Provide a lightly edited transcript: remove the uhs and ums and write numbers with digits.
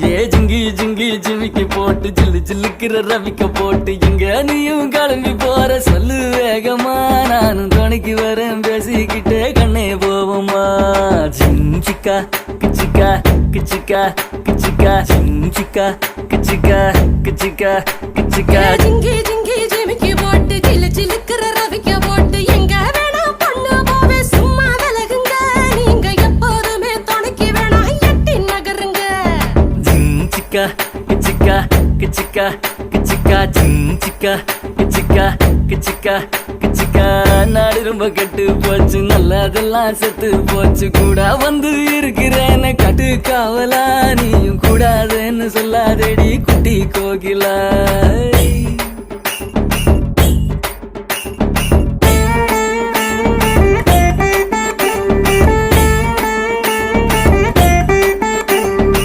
ஏ ஜிங்கி ஜிங்கி ஜிமிக்கி போட்டு ஜில்லு ஜில்லுக்கிற ரவிக்க போட்டு எங்க நீயும் கிளம்பி போற சொல்லு வேகமா நானும் துணைக்கு வரேன் பேசிக்கிட்டே கண்ணே போவோமா ஜிஞ்சிக்கா கிச்சிக்கா கிச்சிக்கா கிச்சிக்கா ஜிஞ்சிக்கா கிச்சிக்கா கிச்சிக்கா கிச்சிக்கா ஜிங்கி ஜிங்கி ஜிமிக்கி போட்டு ஜில்லு ஜில்லுக்கிற ரவிக்க போட்டு எங்க வேணா பொண்ணு போவே சும்மா விலகுங்க நீங்க எப்போதுமே துணைக்கு வேணா எட்டி நகருங்க ஜிஞ்சிக்கா கிச்சிக்கா கிச்சிக்கா கிச்சிக்கா ஜிஞ்சிக்கா கிச்சிக்கா கிச்சிக்கா கிச்சிக்கா நாடு ரொம்ப கெட்டு போச்சு நல்லதெல்லாம் செத்து போச்சு கூட வந்து இருக்கிறேன்னு கட்டு காவலா நீயும் கூடாதுன்னு சொல்லாதேடி குட்டி கோகிலா